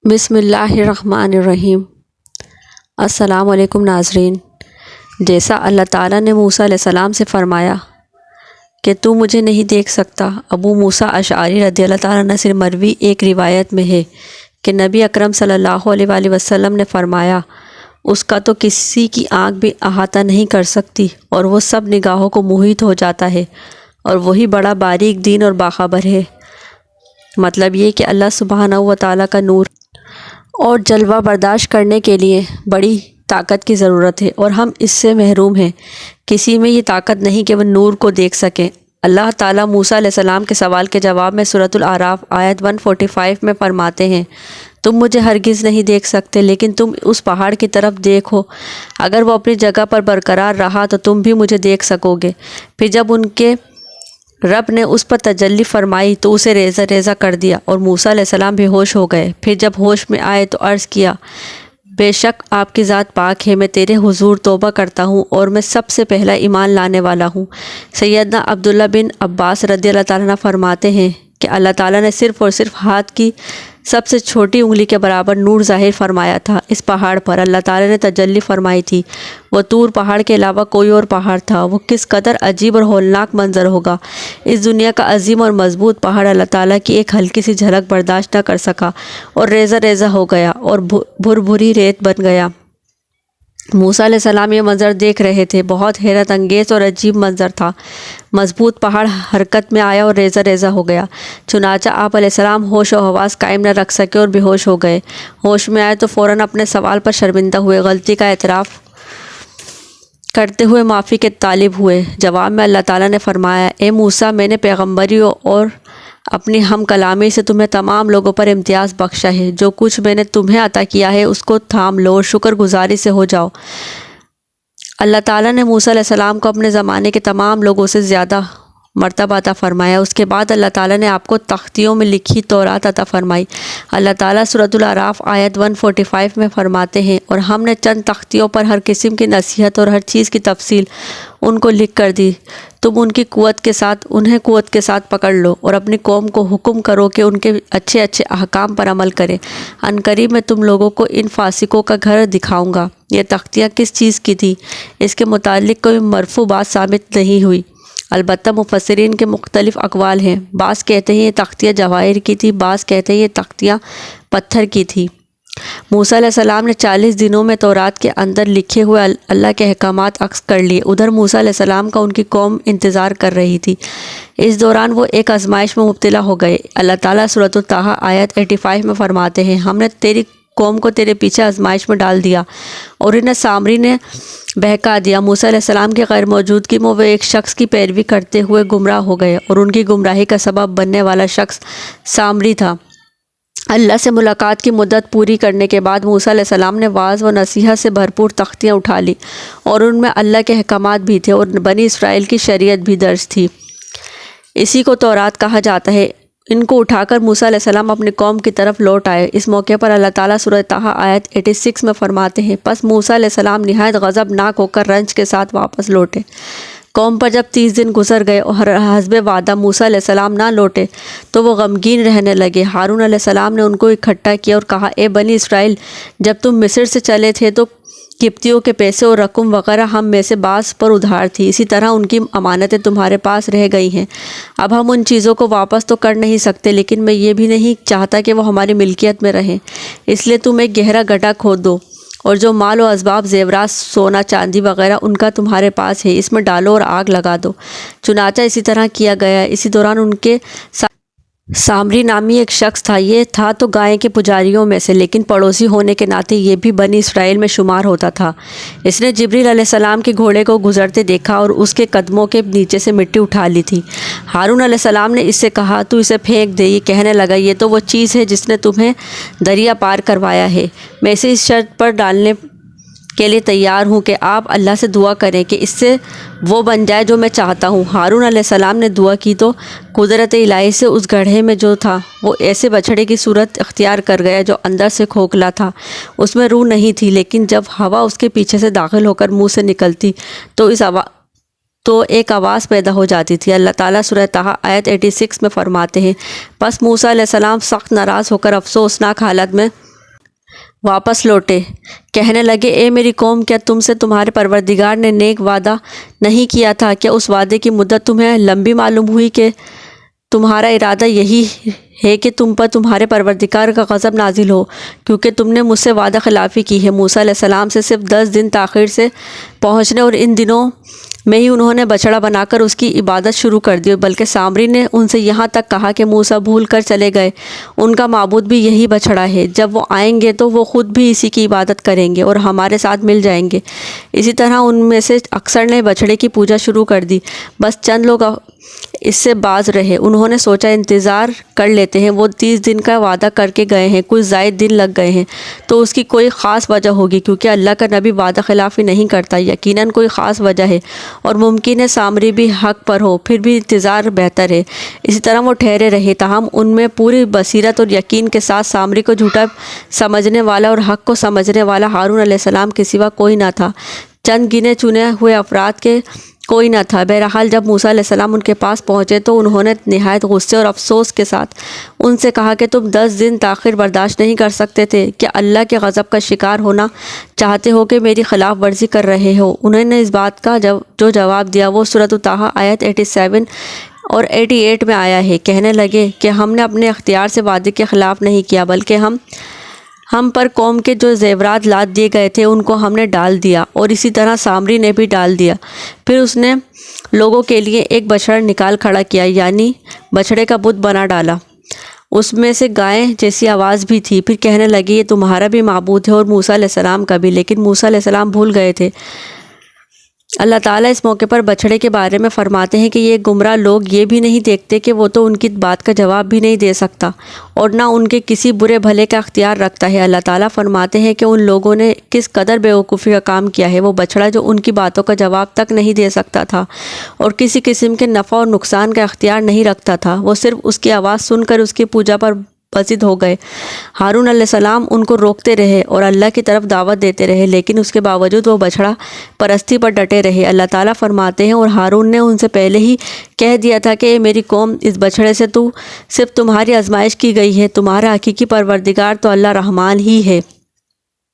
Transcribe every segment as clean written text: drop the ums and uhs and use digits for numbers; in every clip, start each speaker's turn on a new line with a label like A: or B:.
A: بسم اللہ الرحمن الرحیم۔ السلام علیکم ناظرین۔ جیسا اللہ تعالیٰ نے موسیٰ علیہ السلام سے فرمایا کہ تو مجھے نہیں دیکھ سکتا، ابو موسیٰ اشعری رضی اللہ تعالیٰ عنہ سے مروی ایک روایت میں ہے کہ نبی اکرم صلی اللہ علیہ وآلہ وسلم نے فرمایا، اس کا تو کسی کی آنکھ بھی احاطہ نہیں کر سکتی اور وہ سب نگاہوں کو محیط ہو جاتا ہے، اور وہی بڑا باریک دین اور باخبر ہے۔ مطلب یہ کہ اللہ سبحانہ و تعالیٰ کا نور اور جلوہ برداشت کرنے کے لیے بڑی طاقت کی ضرورت ہے، اور ہم اس سے محروم ہیں۔ کسی میں یہ طاقت نہیں کہ وہ نور کو دیکھ سکیں۔ اللہ تعالیٰ موسیٰ علیہ السلام کے سوال کے جواب میں سورۃ الاعراف آیت 145 میں فرماتے ہیں، تم مجھے ہرگز نہیں دیکھ سکتے، لیکن تم اس پہاڑ کی طرف دیکھو، اگر وہ اپنی جگہ پر برقرار رہا تو تم بھی مجھے دیکھ سکو گے۔ پھر جب ان کے رب نے اس پر تجلی فرمائی تو اسے ریزہ ریزہ کر دیا، اور موسیٰ علیہ السلام بے ہوش ہو گئے۔ پھر جب ہوش میں آئے تو عرض کیا، بے شک آپ کی ذات پاک ہے، میں تیرے حضور توبہ کرتا ہوں اور میں سب سے پہلا ایمان لانے والا ہوں۔ سیدنا عبداللہ بن عباس رضی اللہ تعالیٰ عنہ فرماتے ہیں کہ اللہ تعالیٰ نے صرف اور صرف ہاتھ کی سب سے چھوٹی انگلی کے برابر نور ظاہر فرمایا تھا۔ اس پہاڑ پر اللہ تعالیٰ نے تجلی فرمائی تھی۔ وہ طور پہاڑ کے علاوہ کوئی اور پہاڑ تھا۔ وہ کس قدر عجیب اور ہولناک منظر ہوگا۔ اس دنیا کا عظیم اور مضبوط پہاڑ اللہ تعالیٰ کی ایک ہلکی سی جھلک برداشت نہ کر سکا اور ریزہ ریزہ ہو گیا اور بھر بھری ریت بن گیا۔ موسیٰ علیہ السلام یہ منظر دیکھ رہے تھے۔ بہت حیرت انگیز اور عجیب منظر تھا۔ مضبوط پہاڑ حرکت میں آیا اور ریزہ ریزہ ہو گیا۔ چنانچہ آپ علیہ السلام ہوش و حواس قائم نہ رکھ سکے اور بے ہوش ہو گئے۔ ہوش میں آئے تو فوراً اپنے سوال پر شرمندہ ہوئے، غلطی کا اعتراف کرتے ہوئے معافی کے طالب ہوئے۔ جواب میں اللہ تعالیٰ نے فرمایا، اے موسیٰ، میں نے پیغمبری اور اپنی ہم کلامی سے تمہیں تمام لوگوں پر امتیاز بخشا ہے۔ جو کچھ میں نے تمہیں عطا کیا ہے اس کو تھام لو اور شکر گزاری سے ہو جاؤ۔ اللہ تعالیٰ نے موسیٰ علیہ السلام کو اپنے زمانے کے تمام لوگوں سے زیادہ مرتبہ عطا فرمایا۔ اس کے بعد اللہ تعالیٰ نے آپ کو تختیوں میں لکھی تورات عطا فرمائی۔ اللہ تعالیٰ سورۃ الاعراف آیت 145 میں فرماتے ہیں، اور ہم نے چند تختیوں پر ہر قسم کی نصیحت اور ہر چیز کی تفصیل ان کو لکھ کر دی۔ تم انہیں قوت کے ساتھ پکڑ لو اور اپنی قوم کو حکم کرو کہ ان کے اچھے اچھے احکام پر عمل کرے۔ عنقریب میں تم لوگوں کو ان فاسقوں کا گھر دکھاؤں گا۔ یہ تختیاں کس چیز کی تھی، اس کے متعلق کوئی مرفوع بات ثابت نہیں ہوئی، البتہ مفسرین کے مختلف اقوال ہیں۔ بعض کہتے ہیں یہ تختیاں جواہر کی تھی، بعض کہتے ہیں یہ تختیاں پتھر کی تھی۔ موسیٰ علیہ السلام نے 40 دنوں میں تورات کے اندر لکھے ہوئے اللہ کے احکامات اخذ کر لیے۔ ادھر موسیٰ علیہ السلام کا ان کی قوم انتظار کر رہی تھی۔ اس دوران وہ ایک آزمائش میں مبتلا ہو گئے۔ اللہ تعالیٰ سورۃ طٰہٰ آیت 85 میں فرماتے ہیں، ہم نے تیری قوم کو تیرے پیچھے آزمائش میں ڈال دیا اور انہیں سامری نے بہکا دیا۔ موسیٰ علیہ السلام کی غیر موجودگی میں وہ ایک شخص کی پیروی کرتے ہوئے گمراہ ہو گئے، اور ان کی گمراہی کا سبب بننے والا شخص سامری تھا۔ اللہ سے ملاقات کی مدت پوری کرنے کے بعد موسیٰ علیہ السلام نے واعظ و نصیحت سے بھرپور تختیاں اٹھا لی، اور ان میں اللہ کے احکامات بھی تھے اور بنی اسرائیل کی شریعت بھی درج تھی۔ اسی کو تورات کہا جاتا ہے۔ ان کو اٹھا کر موسیٰ علیہ السلام اپنی قوم کی طرف لوٹ آئے۔ اس موقع پر اللہ تعالیٰ سورۃ طٰہٰ آیت 86 میں فرماتے ہیں، پس موسیٰ علیہ السلام نہایت غضبناک ہو کر رنج کے ساتھ واپس لوٹے۔ قوم پر جب 30 دن گزر گئے اور حسب وعدہ موسیٰ علیہ السلام نہ لوٹے تو وہ غمگین رہنے لگے۔ ہارون علیہ السلام نے ان کو اکٹھا کیا اور کہا، اے بنی اسرائیل، جب تم مصر سے چلے تھے تو قبطیوں کے پیسے اور رقم وغیرہ ہم میں سے بعض پر ادھار تھی، اسی طرح ان کی امانتیں تمہارے پاس رہ گئی ہیں۔ اب ہم ان چیزوں کو واپس تو کر نہیں سکتے، لیکن میں یہ بھی نہیں چاہتا کہ وہ ہماری ملکیت میں رہیں، اس لیے تم ایک گہرا گڈھا کھود دو، اور جو مال و اسباب، زیورات، سونا چاندی وغیرہ ان کا تمہارے پاس ہے، اس میں ڈالو اور آگ لگا دو۔ چنانچہ اسی طرح کیا گیا۔ اسی دوران ان کے سامری نامی ایک شخص تھا۔ یہ تھا تو گائے کے پجاریوں میں سے، لیکن پڑوسی ہونے کے ناطے یہ بھی بنی اسرائیل میں شمار ہوتا تھا۔ اس نے جبریل علیہ السلام کے گھوڑے کو گزرتے دیکھا اور اس کے قدموں کے نیچے سے مٹی اٹھا لی تھی۔ ہارون علیہ السلام نے اس سے کہا، تو اسے پھینک دے۔ یہ کہنے لگا، یہ تو وہ چیز ہے جس نے تمہیں دریا پار کروایا ہے۔ میں اسے اس شرط پر ڈالنے کے لیے تیار ہوں کہ آپ اللہ سے دعا کریں کہ اس سے وہ بن جائے جو میں چاہتا ہوں۔ ہارون علیہ السلام نے دعا کی تو قدرت الہی سے اس گڑھے میں جو تھا وہ ایسے بچھڑے کی صورت اختیار کر گیا جو اندر سے کھوکھلا تھا، اس میں روح نہیں تھی، لیکن جب ہوا اس کے پیچھے سے داخل ہو کر منہ سے نکلتی تو ایک آواز پیدا ہو جاتی تھی۔ اللہ تعالیٰ سورۃ طٰہٰ آیت 86 میں فرماتے ہیں، پس موسیٰ علیہ السلام سخت ناراض ہو کر افسوسناک حالت میں واپس لوٹے۔ کہنے لگے اے میری قوم، کیا تم سے تمہارے پروردگار نے نیک وعدہ نہیں کیا تھا؟ کیا اس وعدے کی مدت تمہیں لمبی معلوم ہوئی کہ تمہارا ارادہ یہی ہے کہ تم پر تمہارے پروردگار کا غضب نازل ہو، کیونکہ تم نے مجھ سے وعدہ خلافی کی ہے۔ موسیٰ علیہ السلام سے صرف 10 دن تاخیر سے پہنچنے اور ان دنوں میں ہی انہوں نے بچڑا بنا کر اس کی عبادت شروع کر دی، بلکہ سامری نے ان سے یہاں تک کہا کہ موسیٰ بھول کر چلے گئے، ان کا معبود بھی یہی بچڑا ہے، جب وہ آئیں گے تو وہ خود بھی اسی کی عبادت کریں گے اور ہمارے ساتھ مل جائیں گے۔ اسی طرح ان میں سے اکثر نے بچڑے کی پوجا شروع کر دی، بس چند لوگ اس سے باز رہے۔ انہوں نے سوچا انتظار کر لیتے ہیں، وہ 30 دن کا وعدہ کر کے گئے ہیں، کچھ زائد دن لگ گئے ہیں تو اس کی کوئی خاص وجہ ہوگی، کیونکہ اللہ کا نبی وعدہ خلافی نہیں کرتا، یقیناً کوئی خاص وجہ ہے، اور ممکن ہے سامری بھی حق پر ہو، پھر بھی انتظار بہتر ہے۔ اسی طرح وہ ٹھہرے رہے، تاہم ان میں پوری بصیرت اور یقین کے ساتھ سامری کو جھوٹا سمجھنے والا اور حق کو سمجھنے والا ہارون علیہ السلام کے سوا کوئی نہ تھا، چند گنے چنے ہوئے افراد کے کوئی نہ تھا۔ بہرحال جب موسیٰ علیہ السلام ان کے پاس پہنچے تو انہوں نے نہایت غصے اور افسوس کے ساتھ ان سے کہا کہ تم 10 دن تاخیر برداشت نہیں کر سکتے تھے؟ کیا اللہ کے غضب کا شکار ہونا چاہتے ہو کہ میری خلاف ورزی کر رہے ہو؟ انہوں نے اس بات کا جو جواب دیا وہ سورۃ طٰہٰ آیت 87 اور 88 میں آیا ہے۔ کہنے لگے کہ ہم نے اپنے اختیار سے وعدے کے خلاف نہیں کیا، بلکہ ہم پر قوم کے جو زیورات لاد دیے گئے تھے ان کو ہم نے ڈال دیا، اور اسی طرح سامری نے بھی ڈال دیا۔ پھر اس نے لوگوں کے لیے ایک بچڑا نکال کھڑا کیا، یعنی بچڑے کا بت بنا ڈالا، اس میں سے گائے جیسی آواز بھی تھی۔ پھر کہنے لگے یہ تمہارا بھی معبود ہے اور موسیٰ علیہ السلام کا بھی، لیکن موسیٰ علیہ السلام بھول گئے تھے۔ اللہ تعالیٰ اس موقع پر بچڑے کے بارے میں فرماتے ہیں کہ یہ گمراہ لوگ یہ بھی نہیں دیکھتے کہ وہ تو ان کی بات کا جواب بھی نہیں دے سکتا اور نہ ان کے کسی برے بھلے کا اختیار رکھتا ہے۔ اللہ تعالیٰ فرماتے ہیں کہ ان لوگوں نے کس قدر بیوقوفی کا کام کیا ہے۔ وہ بچڑا جو ان کی باتوں کا جواب تک نہیں دے سکتا تھا اور کسی قسم کے نفع اور نقصان کا اختیار نہیں رکھتا تھا، وہ صرف اس کی آواز سن کر اس کی پوجا پر بزد ہو گئے۔ ہارون علیہ السلام ان کو روکتے رہے اور اللہ کی طرف دعوت دیتے رہے، لیکن اس کے باوجود وہ بچڑا پرستی پر ڈٹے رہے۔ اللہ تعالیٰ فرماتے ہیں اور ہارون نے ان سے پہلے ہی کہہ دیا تھا کہ اے میری قوم، اس بچڑے سے تو صرف تمہاری آزمائش کی گئی ہے، تمہارا حقیقی پروردگار تو اللہ رحمان ہی ہے،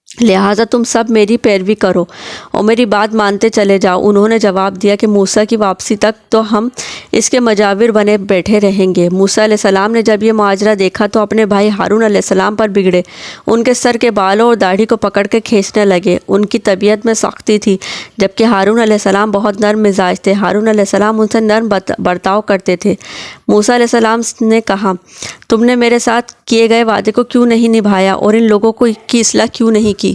A: لہٰذا تم سب میری پیروی کرو اور میری بات مانتے چلے جاؤ۔ انہوں نے جواب دیا کہ موسیٰ کی واپسی تک تو ہم اس کے مجاور بنے بیٹھے رہیں گے۔ موسیٰ علیہ السلام نے جب یہ معاجرہ دیکھا تو اپنے بھائی ہارون علیہ السلام پر بگڑے، ان کے سر کے بالوں اور داڑھی کو پکڑ کے کھینچنے لگے۔ ان کی طبیعت میں سختی تھی، جبکہ ہارون علیہ السلام بہت نرم مزاج تھے۔ ہارون علیہ السلام ان سے نرم برتاؤ کرتے تھے۔ موسیٰ علیہ السلام نے کہا تم نے میرے ساتھ کیے گئے وعدے کو کیوں نہیں نبھایا اور ان لوگوں کی اصلاح کیوں نہیں کی؟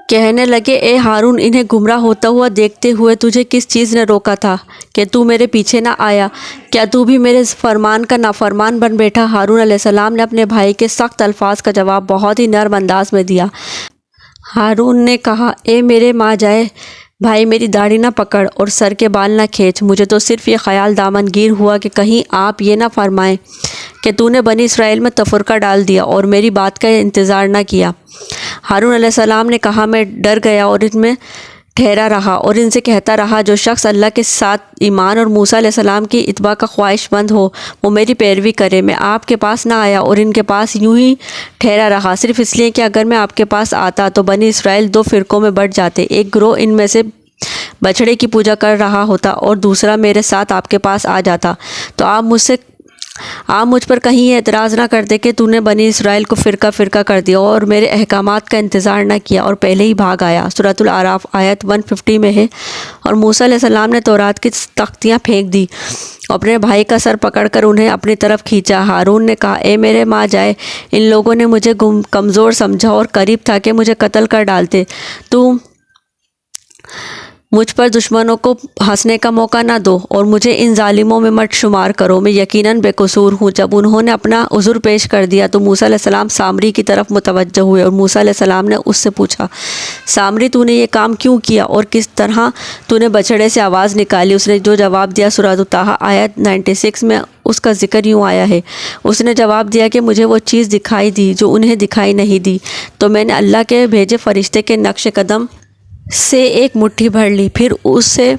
A: کہنے لگے اے ہارون، انہیں گمراہ ہوتا ہوا دیکھتے ہوئے تجھے کس چیز نے روکا تھا کہ تو میرے پیچھے نہ آیا؟ کیا تو بھی میرے فرمان کا نافرمان بن بیٹھا؟ ہارون علیہ السلام نے اپنے بھائی کے سخت الفاظ کا جواب بہت ہی نرم انداز میں دیا۔ ہارون نے کہا اے میرے ماں جائے بھائی، میری داڑھی نہ پکڑ اور سر کے بال نہ کھینچ، مجھے تو صرف یہ خیال دامنگیر ہوا کہ کہیں آپ یہ نہ فرمائیں کہ تو نے بنی اسرائیل میں تفرقہ ڈال دیا اور میری بات کا انتظار نہ کیا۔ ہارون علیہ السلام نے کہا میں ڈر گیا اور ان میں ٹھہرا رہا اور ان سے کہتا رہا جو شخص اللہ کے ساتھ ایمان اور موسیٰ علیہ السلام کی اتباع کا خواہش مند ہو وہ میری پیروی کرے۔ میں آپ کے پاس نہ آیا اور ان کے پاس یوں ہی ٹھہرا رہا، صرف اس لیے کہ اگر میں آپ کے پاس آتا تو بنی اسرائیل 2 فرقوں میں بٹ جاتے، ایک گروہ ان میں سے بچڑے کی پوجا کر رہا ہوتا اور دوسرا میرے ساتھ آپ کے پاس آ جاتا، تو آپ مجھ پر کہیں یہ اعتراض نہ کرتے کہ تو نے بنی اسرائیل کو فرقہ فرقہ کر دیا اور میرے احکامات کا انتظار نہ کیا اور پہلے ہی بھاگ آیا۔ سورۃ الاعراف آیت 150 میں ہے۔ اور موسیٰ علیہ السلام نے تورات کی تختیاں پھینک دی، اپنے بھائی کا سر پکڑ کر انہیں اپنی طرف کھینچا۔ ہارون نے کہا اے میرے ماں جائے، ان لوگوں نے مجھے کمزور سمجھا اور قریب تھا کہ مجھے قتل کر ڈالتے، تو مجھ پر دشمنوں کو ہنسنے کا موقع نہ دو اور مجھے ان ظالموں میں مت شمار کرو، میں یقیناً بے قصور ہوں۔ جب انہوں نے اپنا عذر پیش کر دیا تو موسیٰ علیہ السلام سامری کی طرف متوجہ ہوئے اور موسیٰ علیہ السلام نے اس سے پوچھا سامری تو نے یہ کام کیوں کیا اور کس طرح تو نے بچڑے سے آواز نکالی؟ اس نے جو جواب دیا سورۃ طٰہٰ آیت 96 میں اس کا ذکر یوں آیا ہے، اس نے جواب دیا کہ مجھے وہ چیز دکھائی دی جو انہیں دکھائی نہیں دی، تو میں نے اللہ کے بھیجے فرشتے کے نقش قدم سے ایک مٹھی بھر لی، پھر اس سے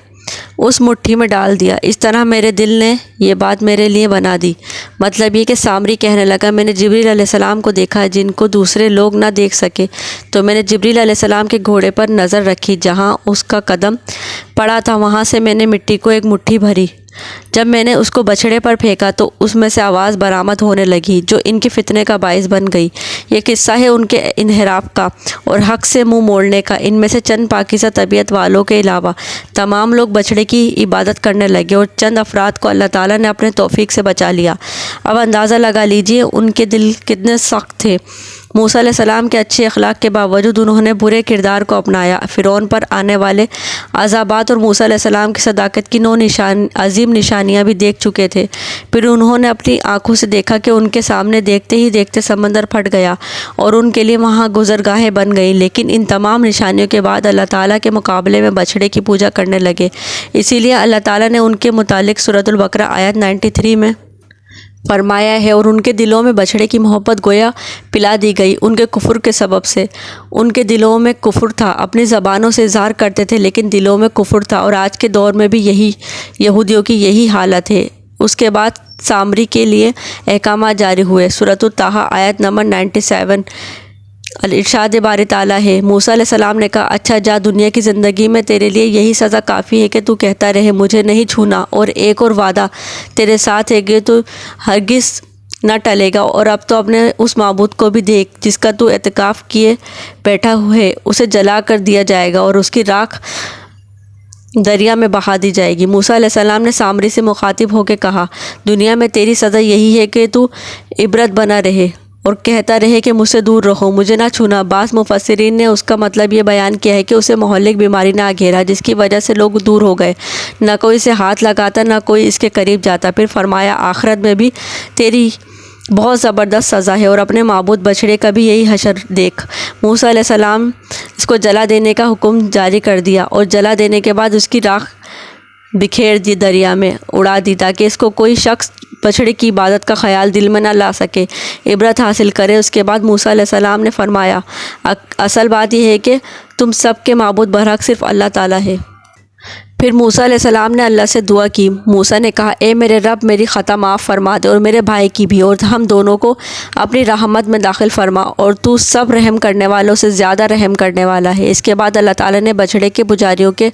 A: اس مٹھی میں ڈال دیا۔ اس طرح میرے دل نے یہ بات میرے لیے بنا دی۔ مطلب یہ کہ سامری کہنے لگا، میں نے جبریل علیہ السلام کو دیکھا جن کو دوسرے لوگ نہ دیکھ سکے، تو میں نے جبریل علیہ السلام کے گھوڑے پر نظر رکھی، جہاں اس کا قدم پڑا تھا وہاں سے میں نے مٹی کو ایک مٹھی بھری۔ جب میں نے اس کو بچھڑے پر پھینکا تو اس میں سے آواز برآمد ہونے لگی جو ان کے فتنے کا باعث بن گئی۔ یہ قصہ ہے ان کے انحراف کا اور حق سے منہ موڑنے کا۔ ان میں سے چند پاکیزہ طبیعت والوں کے علاوہ تمام لوگ بچھڑے کی عبادت کرنے لگے اور چند افراد کو اللہ تعالیٰ نے اپنے توفیق سے بچا لیا۔ اب اندازہ لگا لیجئے ان کے دل کتنے سخت تھے۔ موسیٰ علیہ السلام کے اچھے اخلاق کے باوجود انہوں نے برے کردار کو اپنایا۔ فرعون پر آنے والے عذابات اور موسیٰ علیہ السلام کی صداقت کی عظیم نشانیاں بھی دیکھ چکے تھے۔ پھر انہوں نے اپنی آنکھوں سے دیکھا کہ ان کے سامنے دیکھتے ہی دیکھتے سمندر پھٹ گیا اور ان کے لیے وہاں گزرگاہیں بن گئیں، لیکن ان تمام نشانیوں کے بعد اللہ تعالیٰ کے مقابلے میں بچھڑے کی پوجا کرنے لگے۔ اسی لیے اللہ تعالیٰ نے ان کے متعلق سورۃ البقرہ آیت 93 میں فرمایا ہے، اور ان کے دلوں میں بچھڑے کی محبت گویا پلا دی گئی ان کے کفر کے سبب سے۔ ان کے دلوں میں کفر تھا، اپنی زبانوں سے اظہار کرتے تھے لیکن دلوں میں کفر تھا، اور آج کے دور میں بھی یہودیوں کی یہی حالت ہے۔ اس کے بعد سامری کے لیے احکامات جاری ہوئے۔ سورۃ الطٰہٰ آیت نمبر 97 ارشاد باری تعالیٰ ہے، موسیٰ علیہ السلام نے کہا، اچھا جا، دنیا کی زندگی میں تیرے لیے یہی سزا کافی ہے کہ تو کہتا رہے مجھے نہیں چھونا، اور ایک اور وعدہ تیرے ساتھ ہے کہ تو ہرگز نہ ٹلے گا، اور اب تو اپنے اس معبود کو بھی دیکھ جس کا تو اعتکاف کیے بیٹھا ہے، اسے جلا کر دیا جائے گا اور اس کی راکھ دریا میں بہا دی جائے گی۔ موسیٰ علیہ السلام نے سامری سے مخاطب ہو کے کہا، دنیا میں تیری سزا یہی ہے کہ تو عبرت بنا رہے اور کہتا رہے کہ مجھ سے دور رہو، مجھے نہ چھونا۔ بعض مفسرین نے اس کا مطلب یہ بیان کیا ہے کہ اسے مہلک بیماری نے گھیرا جس کی وجہ سے لوگ دور ہو گئے، نہ کوئی اسے ہاتھ لگاتا نہ کوئی اس کے قریب جاتا۔ پھر فرمایا، آخرت میں بھی تیری بہت زبردست سزا ہے اور اپنے معبود بچھڑے کا بھی یہی حشر دیکھ۔ موسیٰ علیہ السلام اس کو جلا دینے کا حکم جاری کر دیا اور جلا دینے کے بعد اس کی راکھ بکھیر دی، دریا میں اڑا دی، تاکہ اس کو کوئی شخص بچھڑے کی عبادت کا خیال دل میں نہ لا سکے، عبرت حاصل کرے۔ اس کے بعد موسیٰ علیہ السلام نے فرمایا، اصل بات یہ ہے کہ تم سب کے معبود برحق صرف اللہ تعالیٰ ہے۔ پھر موسیٰ علیہ السلام نے اللہ سے دعا کی۔ موسیٰ نے کہا، اے میرے رب، میری خطا معاف فرما دے اور میرے بھائی کی بھی، اور ہم دونوں کو اپنی رحمت میں داخل فرما، اور تو سب رحم کرنے والوں سے زیادہ رحم کرنے والا ہے۔ اس کے بعد اللہ تعالیٰ نے بچھڑے کے پجاریوں کے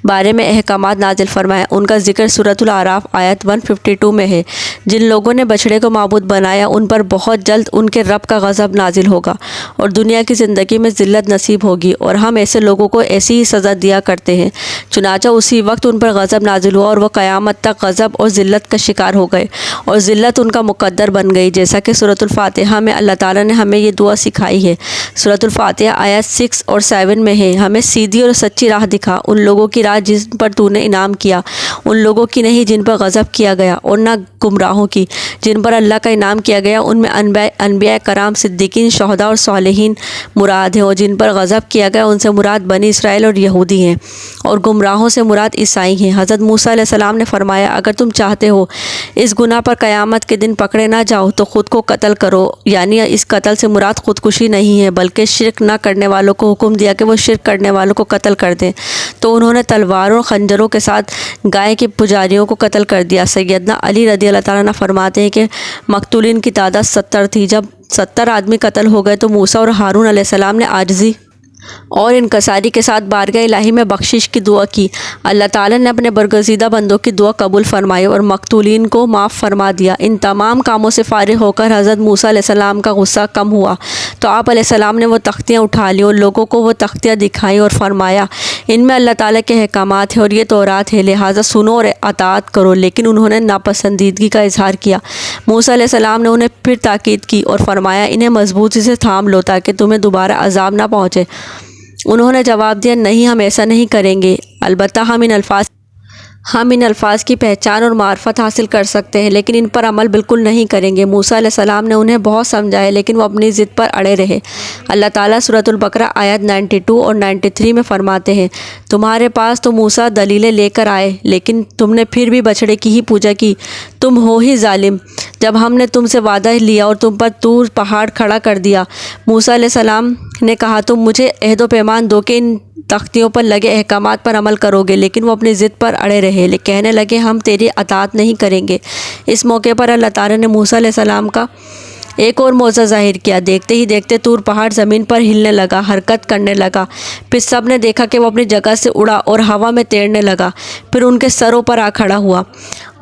A: بارے میں احکامات نازل فرمائے۔ ان کا ذکر سورۃ الاعراف آیت 152 میں ہے۔ جن لوگوں نے بچھڑے کو معبود بنایا ان پر بہت جلد ان کے رب کا غضب نازل ہوگا اور دنیا کی زندگی میں ذلت نصیب ہوگی، اور ہم ایسے لوگوں کو ایسی ہی سزا دیا کرتے ہیں۔ چنانچہ اسی وقت ان پر غضب نازل ہوا اور وہ قیامت تک غضب اور ذلت کا شکار ہو گئے اور ذلت ان کا مقدر بن گئی، جیسا کہ سورۃ الفاتحہ میں اللہ تعالیٰ نے ہمیں یہ دعا سکھائی ہے۔ سورۃ الفاتحہ آیت 6 اور 7 میں ہے، ہمیں سیدھی اور سچی راہ دکھا، ان لوگوں کی راہ جن پر تو نے انعام کیا، ان لوگوں کی نہیں جن پر غضب کیا گیا، اور نہ گمراہوں کی جن پر اللہ کا انعام کیا گیا۔ ان میں انبیاء کرام، صدیقین، شہداء اور صالحین مراد ہیں، اور جن پر غضب کیا گیا ان سے مراد بنی اسرائیل اور یہودی ہیں، اور گمراہوں سے مراد عیسائی ہیں۔ حضرت موسیٰ علیہ السلام نے فرمایا، اگر تم چاہتے ہو اس گناہ پر قیامت کے دن پکڑے نہ جاؤ تو خود کو قتل کرو، یعنی اس قتل سے مراد خودکشی نہیں ہے بلکہ شرک نہ کرنے والوں کو حکم دیا کہ وہ شرک کرنے والوں کو قتل کر دیں، تو انہوں نے تلواروں اور خنجروں کے ساتھ گائے کے پجاریوں کو قتل کر دیا۔ سیدنا علی رضی اللہ تعالیٰ عنہ فرماتے ہیں کہ مقتولین کی تعداد 70 تھی۔ جب 70 آدمی قتل ہو گئے تو موسیٰ اور ہارون علیہ السلام نے عاجزی اور انکساری کے ساتھ بارگاہ الہی میں بخشش کی دعا کی۔ اللہ تعالیٰ نے اپنے برگزیدہ بندوں کی دعا قبول فرمائی اور مقتولین کو معاف فرما دیا۔ ان تمام کاموں سے فارغ ہو کر حضرت موسیٰ علیہ السلام کا غصہ کم ہوا تو آپ علیہ السلام نے وہ تختیاں اٹھا لیں اور لوگوں کو وہ تختیاں دکھائیں اور فرمایا، ان میں اللہ تعالیٰ کے احکامات ہیں اور یہ تورات ہے، لہٰذا سنو اور اطاعت کرو۔ لیکن انہوں نے ناپسندیدگی کا اظہار کیا۔ موسیٰ علیہ السلام نے انہیں پھر تاکید کی اور فرمایا، انہیں مضبوطی سے تھام لو تاکہ تمہیں دوبارہ عذاب نہ پہنچے۔ انہوں نے جواب دیا، نہیں، ہم ایسا نہیں کریں گے، البتہ ہم ان الفاظ کی پہچان اور معرفت حاصل کر سکتے ہیں لیکن ان پر عمل بالکل نہیں کریں گے۔ موسیٰ علیہ السلام نے انہیں بہت سمجھایا لیکن وہ اپنی ضد پر اڑے رہے۔ اللہ تعالیٰ سورۃ البقرہ آیت 92 اور 93 میں فرماتے ہیں، تمہارے پاس تو موسیٰ دلیلیں لے کر آئے لیکن تم نے پھر بھی بچھڑے کی ہی پوجا کی، تم ہو ہی ظالم۔ جب ہم نے تم سے وعدہ لیا اور تم پر طور پہاڑ کھڑا کر دیا، موسیٰ علیہ السلام نے کہا، تم مجھے عہد و پیمان دو کہ ان تختیوں پر لگے احکامات پر عمل کرو گے، لیکن وہ اپنی ضد پر اڑے رہے، کہنے لگے ہم تیری اطاعت نہیں کریں گے۔ اس موقع پر اللہ تعالیٰ نے موسیٰ علیہ السلام کا ایک اور معجزہ ظاہر کیا۔ دیکھتے ہی دیکھتے طور پہاڑ زمین پر ہلنے لگا، حرکت کرنے لگا۔ پھر سب نے دیکھا کہ وہ اپنی جگہ سے اڑا اور ہوا میں تیرنے لگا، پھر ان کے سروں پر آ کھڑا ہوا۔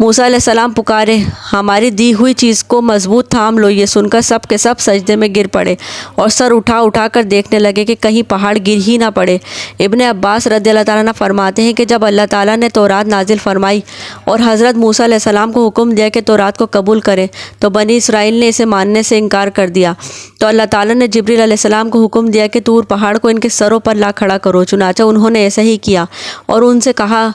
A: موسیٰ علیہ السلام پکارے، ہماری دی ہوئی چیز کو مضبوط تھام لو۔ یہ سن کر سب کے سب سجدے میں گر پڑے اور سر اٹھا اٹھا کر دیکھنے لگے کہ کہیں پہاڑ گر ہی نہ پڑے۔ ابن عباس رضی اللہ تعالیٰ عنہ فرماتے ہیں کہ جب اللہ تعالیٰ نے تورات نازل فرمائی اور حضرت موسیٰ علیہ السلام کو حکم دیا کہ تورات کو قبول کریں، تو بنی اسرائیل نے اسے ماننے سے انکار کر دیا۔ تو اللہ تعالیٰ نے جبریل علیہ السلام کو حکم دیا کہ طور پہاڑ کو ان کے سروں پر لا کھڑا کرو۔ چنانچہ انہوں نے ایسا ہی کیا اور ان سے کہا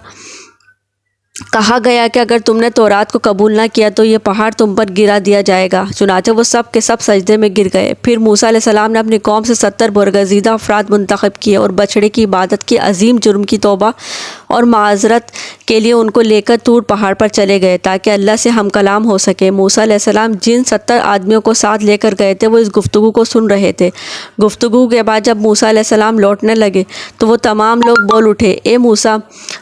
A: گیا کہ اگر تم نے تورات کو قبول نہ کیا تو یہ پہاڑ تم پر گرا دیا جائے گا۔ چنانچہ وہ سب کے سب سجدے میں گر گئے۔ پھر موسیٰ علیہ السلام نے اپنی قوم سے 70 برگزیدہ افراد منتخب کیے اور بچڑے کی عبادت کی عظیم جرم کی توبہ اور معذرت کے لیے ان کو لے کر طور پہاڑ پر چلے گئے تاکہ اللہ سے ہم کلام ہو سکے۔ موسیٰ علیہ السلام جن 70 آدمیوں کو ساتھ لے کر گئے تھے وہ اس گفتگو کو سن رہے تھے۔ گفتگو کے بعد جب موسیٰ علیہ السلام لوٹنے لگے تو وہ تمام لوگ بول اٹھے، اے موسیٰ،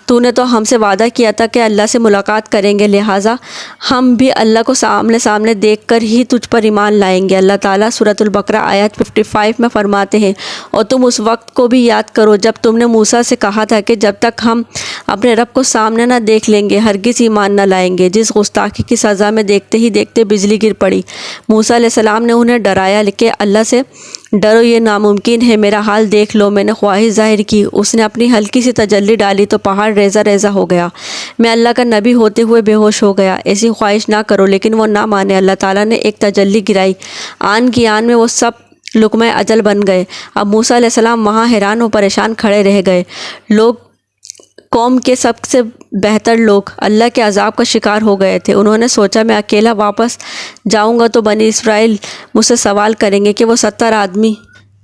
A: تو نے تو ہم سے وعدہ کیا تھا کہ اللہ سے ملاقات کریں گے، لہٰذا ہم بھی اللہ کو سامنے دیکھ کر ہی تجھ پر ایمان لائیں گے۔ اللہ تعالیٰ سورۃ البقرہ آیت 55 میں فرماتے ہیں، اور تم اس وقت کو بھی یاد کرو جب تم نے موسیٰ سے کہا تھا کہ جب تک ہم اپنے رب کو سامنے نہ دیکھ لیں گے ہرگز ایمان نہ لائیں گے۔ جس گستاخی کی سزا میں دیکھتے ہی دیکھتے بجلی گر پڑی۔ موسیٰ علیہ السلام نے انہیں ڈرایا کہ اللہ سے ڈرو، یہ ناممکن ہے، میرا حال دیکھ لو۔ میں نے خواہش ظاہر کی، اس نے اپنی ہلکی سی تجلی ڈالی تو پہاڑ ریزہ ریزہ ہو گیا۔ میں اللہ کا نبی ہوتے ہوئے بے ہوش ہو گیا۔ ایسی خواہش نہ کرو، لیکن وہ نہ مانے۔ اللہ تعالیٰ نے ایک تجلی گرائی، آن کی آن میں وہ سب لقمہ اجل بن گئے۔ اب موسیٰ علیہ السلام وہاں حیران و پریشان کھڑے رہ گئے۔ قوم کے سب سے بہتر لوگ اللہ کے عذاب کا شکار ہو گئے تھے۔ انہوں نے سوچا میں اکیلا واپس جاؤں گا تو بنی اسرائیل مجھ سے سوال کریں گے کہ وہ 70 آدمی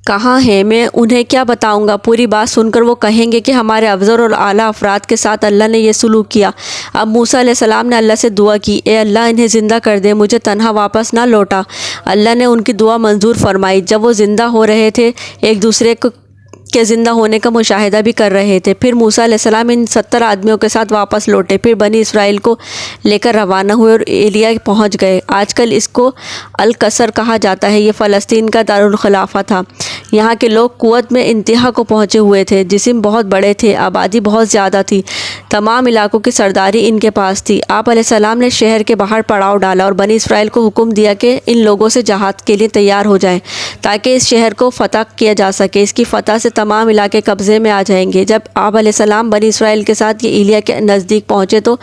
A: کہاں ہیں، میں انہیں کیا بتاؤں گا؟ پوری بات سن کر وہ کہیں گے کہ ہمارے افضل اور اعلیٰ افراد کے ساتھ اللہ نے یہ سلوک کیا۔ اب موسیٰ علیہ السلام نے اللہ سے دعا کی، اے اللہ انہیں زندہ کر دے، مجھے تنہا واپس نہ لوٹا۔ اللہ نے ان کی دعا منظور فرمائی۔ جب وہ زندہ ہو رہے تھے ایک دوسرے کے زندہ ہونے کا مشاہدہ بھی کر رہے تھے۔ پھر موسیٰ علیہ السلام ان 70 آدمیوں کے ساتھ واپس لوٹے، پھر بنی اسرائیل کو لے کر روانہ ہوئے اور ایلیا پہنچ گئے۔ آج کل اس کو القصر کہا جاتا ہے۔ یہ فلسطین کا دارالخلافہ تھا۔ یہاں کے لوگ قوت میں انتہا کو پہنچے ہوئے تھے، جسم بہت بڑے تھے، آبادی بہت زیادہ تھی، تمام علاقوں کی سرداری ان کے پاس تھی۔ آپ علیہ السلام نے شہر کے باہر پڑاؤ ڈالا اور بنی اسرائیل کو حکم دیا کہ ان لوگوں سے جہاد کے لیے تیار ہو جائیں تاکہ اس شہر کو فتح کیا جا سکے۔ اس کی فتح سے تمام علاقے قبضے میں آ جائیں گے۔ جب آپ علیہ السلام بنی اسرائیل کے ساتھ یہ ایلیا کے نزدیک پہنچے تو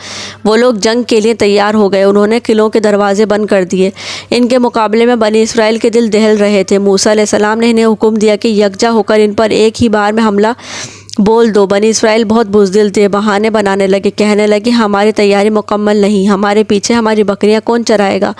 A: وہ لوگ جنگ کے لیے تیار ہو گئے۔ انہوں نے قلعوں کے دروازے بند کر دیے۔ ان کے مقابلے میں بنی اسرائیل کے دل دہل رہے تھے۔ موسیٰ علیہ السلام نے انہیں حکم دیا کہ یکجا ہو کر ان پر ایک ہی بار میں حملہ بول دو۔ بنی اسرائیل بہت بزدل تھے، بہانے بنانے لگے، کہنے لگے ہماری تیاری مکمل نہیں، ہمارے پیچھے ہماری بکریاں کون چرائے گا؟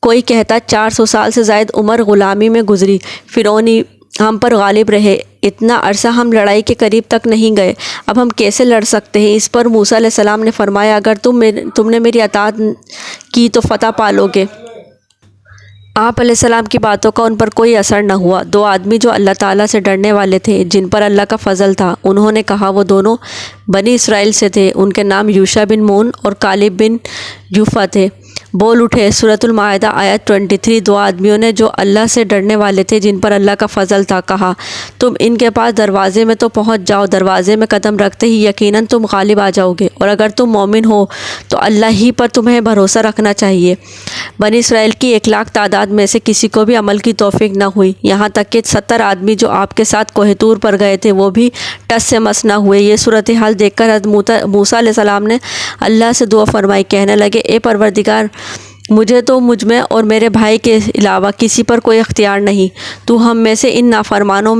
A: کوئی کہتا 400 سال سے زائد عمر غلامی میں گزری، فرعونی ہم پر غالب رہے، اتنا عرصہ ہم لڑائی کے قریب تک نہیں گئے، اب ہم کیسے لڑ سکتے ہیں؟ اس پر موسیٰ علیہ السلام نے فرمایا اگر تم نے میری اطاعت کی تو فتح پالو گے۔ آپ علیہ السلام کی باتوں کا ان پر کوئی اثر نہ ہوا۔ 2 آدمی جو اللہ تعالیٰ سے ڈرنے والے تھے، جن پر اللہ کا فضل تھا، انہوں نے کہا، وہ دونوں بنی اسرائیل سے تھے، ان کے نام یوشع بن نون اور کالب بن یوفہ تھے۔ بول اٹھے، سورۃ المائدہ آیت 23۔ 2 آدمیوں نے جو اللہ سے ڈرنے والے تھے، جن پر اللہ کا فضل تھا، کہا، تم ان کے پاس دروازے میں تو پہنچ جاؤ، دروازے میں قدم رکھتے ہی یقیناً تم غالب آ جاؤ گے، اور اگر تم مومن ہو تو اللہ ہی پر تمہیں بھروسہ رکھنا چاہیے۔ بنی اسرائیل کی 1 لاکھ تعداد میں سے کسی کو بھی عمل کی توفیق نہ ہوئی، یہاں تک کہ 70 آدمی جو آپ کے ساتھ کوہ طور پر گئے تھے وہ بھی ٹس سے مس نہ ہوئے۔ یہ صورتحال دیکھ کر حضرت موسیٰ علیہ السلام نے اللہ سے دعا فرمائی، کہنے لگے، اے پروردگار، مجھے تو مجھ میں اور میرے بھائی کے علاوہ کسی پر کوئی اختیار نہیں، تو ہم میں سے ان نافرمانوں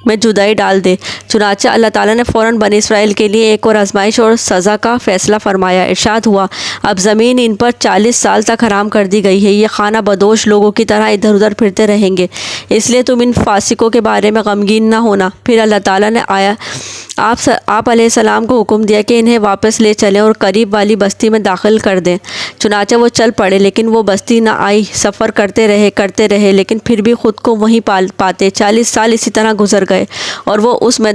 A: میں جدائی ڈال دے۔ چنانچہ اللہ تعالیٰ نے فوراً بنی اسرائیل کے لیے ایک اور آزمائش اور سزا کا فیصلہ فرمایا۔ ارشاد ہوا، اب زمین ان پر 40 سال تک حرام کر دی گئی ہے، یہ خانہ بدوش لوگوں کی طرح ادھر ادھر پھرتے رہیں گے، اس لیے تم ان فاسقوں کے بارے میں غمگین نہ ہونا۔ پھر اللہ تعالیٰ نے آپ علیہ السلام کو حکم دیا کہ انہیں واپس لے چلیں اور قریب والی بستی میں داخل کر دیں۔ چنانچہ وہ چل پڑے، لیکن وہ بستی نہ آئی۔ سفر کرتے رہے لیکن پھر بھی خود کو وہیں پاتے۔ 40 سال اسی طرح گزر گئے اور وہ اس میں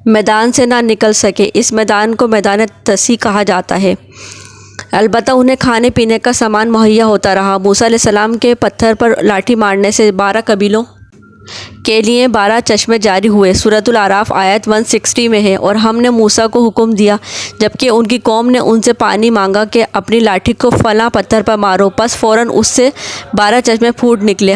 A: میدان سے نہ نکل سکے۔ اس میدان کو میدان تسی کہا جاتا ہے۔ البتہ انہیں کھانے پینے کا سامان مہیا ہوتا رہا۔ موسیٰ علیہ السلام کے پتھر پر لاٹھی مارنے سے 12 قبیلوں کے لیے 12 چشمے جاری ہوئے۔ سورۃ الاعراف آیت 160 میں ہے، اور ہم نے موسیٰ کو حکم دیا جبکہ ان کی قوم نے ان سے پانی مانگا کہ اپنی لاٹھی کو فلاں پتھر پر مارو، پس فوراً اس سے 12 چشمے پھوٹ نکلے۔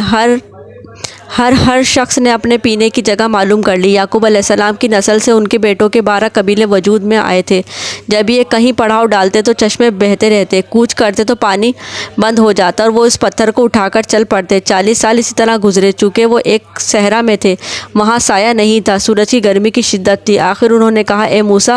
A: ہر شخص نے اپنے پینے کی جگہ معلوم کر لی۔ یعقوب علیہ السلام کی نسل سے ان کے بیٹوں کے 12 قبیلے وجود میں آئے تھے۔ جب یہ کہیں پڑاؤ ڈالتے تو چشمے بہتے رہتے، کوچ کرتے تو پانی بند ہو جاتا اور وہ اس پتھر کو اٹھا کر چل پڑتے۔ 40 سال اسی طرح گزرے۔ چونکہ وہ ایک صحرا میں تھے، وہاں سایہ نہیں تھا، سورج کی گرمی کی شدت تھی۔ آخر انہوں نے کہا، اے موسیٰ،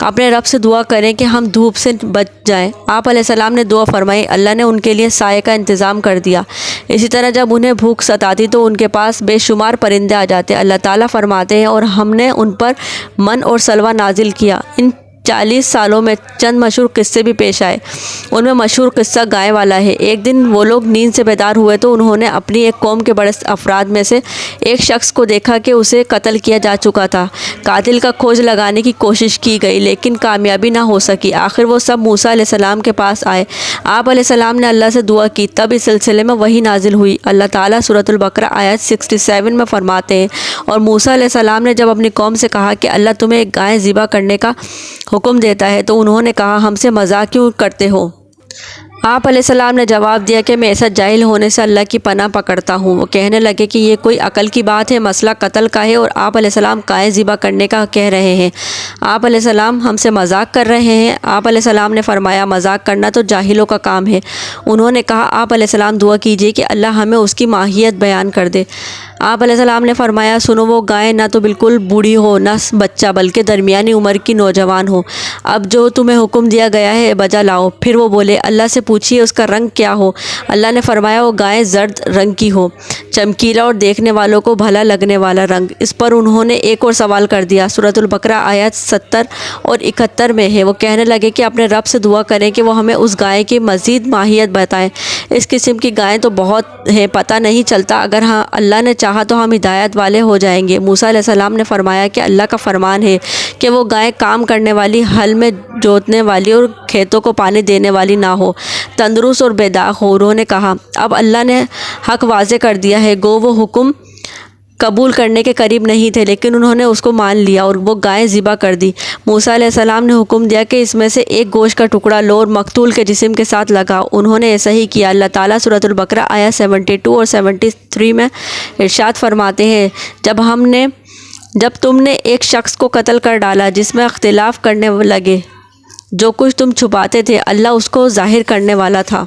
A: اپنے رب سے دعا کریں کہ ہم دھوپ سے بچ جائیں۔ آپ علیہ السلام نے دعا فرمائی، اللہ نے ان کے لیے سائے کا انتظام کر دیا۔ اسی طرح جب انہیں بھوک ستاتی تو ان کے پاس بے شمار پرندے آ جاتے۔ اللہ تعالیٰ فرماتے ہیں، اور ہم نے ان پر من اور سلوہ نازل کیا۔ ان 40 سالوں میں چند مشہور قصے بھی پیش آئے۔ ان میں مشہور قصہ گائے والا ہے۔ ایک دن وہ لوگ نیند سے بیدار ہوئے تو انہوں نے اپنی ایک قوم کے بڑے افراد میں سے ایک شخص کو دیکھا کہ اسے قتل کیا جا چکا تھا۔ قاتل کا کھوج لگانے کی کوشش کی گئی لیکن کامیابی نہ ہو سکی۔ آخر وہ سب موسیٰ علیہ السلام کے پاس آئے۔ آپ علیہ السلام نے اللہ سے دعا کی، تب اس سلسلے میں وحی نازل ہوئی۔ اللہ تعالیٰ سورۃ البقرہ آیت 67 میں فرماتے ہیں، اور موسیٰ علیہ السلام نے جب اپنی قوم سے کہا کہ اللہ تمہیں ایک گائے ذبح کرنے کا حکم دیتا ہے تو انہوں نے کہا، ہم سے مذاق کیوں کرتے ہو؟ آپ علیہ السلام نے جواب دیا کہ میں ایسا جاہل ہونے سے اللہ کی پناہ پکڑتا ہوں۔ وہ کہنے لگے کہ یہ کوئی عقل کی بات ہے، مسئلہ قتل کا ہے اور آپ علیہ السلام گائے ذبح کرنے کا کہہ رہے ہیں۔ آپ علیہ السلام ہم سے مذاق کر رہے ہیں؟ آپ علیہ السلام نے فرمایا، مذاق کرنا تو جاہلوں کا کام ہے۔ انہوں نے کہا، آپ علیہ السلام دعا کیجئے کہ اللہ ہمیں اس کی ماہیت بیان کر دے۔ آپ علیہ السلام نے فرمایا، سنو، وہ گائے نہ تو بالکل بوڑھی ہو نہ بچہ، بلکہ درمیانی عمر کی نوجوان ہو۔ اب جو تمہیں حکم دیا گیا ہے بجا لاؤ۔ پھر وہ بولے، اللہ سے پوچھئے اس کا رنگ کیا ہو؟ اللہ نے فرمایا، وہ گائے زرد رنگ کی ہو، چمکیلا اور دیکھنے والوں کو بھلا لگنے والا رنگ۔ اس پر انہوں نے ایک اور سوال کر دیا۔ سورۃ البقرہ آیت 70 اور 71 میں ہے۔ وہ کہنے لگے کہ اپنے رب سے دعا کریں کہ وہ ہمیں اس گائے کی مزید ماہیت بتائیں۔ اس قسم کی گائیں تو بہت ہیں، پتہ نہیں چلتا، اگر اللہ نے چاہا تو ہم ہدایت والے ہو جائیں گے۔ موسیٰ علیہ السلام نے فرمایا کہ اللہ کا فرمان ہے کہ وہ گائے کام کرنے والی، ہل میں جوتنے والی اور کھیتوں کو پانی دینے والی نہ ہو، تندرست اور بے داغ ہو۔ انہوں نے کہا، اب اللہ نے حق واضح کر دیا ہے۔ گو وہ حکم قبول کرنے کے قریب نہیں تھے لیکن انہوں نے اس کو مان لیا اور وہ گائے ذبح کر دی۔ موسیٰ علیہ السلام نے حکم دیا کہ اس میں سے ایک گوشت کا ٹکڑا لو اور مقتول کے جسم کے ساتھ لگاؤ۔ انہوں نے ایسا ہی کیا۔ اللہ تعالیٰ سورۃ البقرہ آیت 72 اور 73 میں ارشاد فرماتے ہیں، جب تم نے ایک شخص کو قتل کر ڈالا جس میں اختلاف کرنے لگے، جو کچھ تم چھپاتے تھے اللہ اس کو ظاہر کرنے والا تھا۔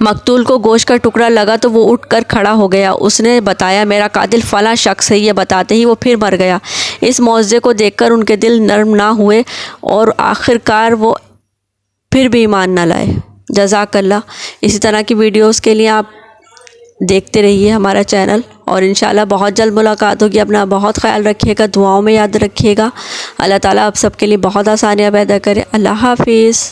A: مقتول کو گوشت کا ٹکڑا لگا تو وہ اٹھ کر کھڑا ہو گیا۔ اس نے بتایا، میرا قاتل فلاں شخص ہے۔ یہ بتاتے ہی وہ پھر مر گیا۔ اس معجزے کو دیکھ کر ان کے دل نرم نہ ہوئے اور آخرکار وہ پھر بھی ایمان نہ لائے۔ جزاک اللہ۔ اسی طرح کی ویڈیوز کے لیے آپ دیکھتے رہیے ہمارا چینل، اور انشاءاللہ بہت جلد ملاقات ہوگی۔ اپنا بہت خیال رکھیے گا، دعاؤں میں یاد رکھیے گا۔ اللہ تعالیٰ آپ سب کے لیے بہت آسانیاں پیدا کرے۔ اللہ حافظ۔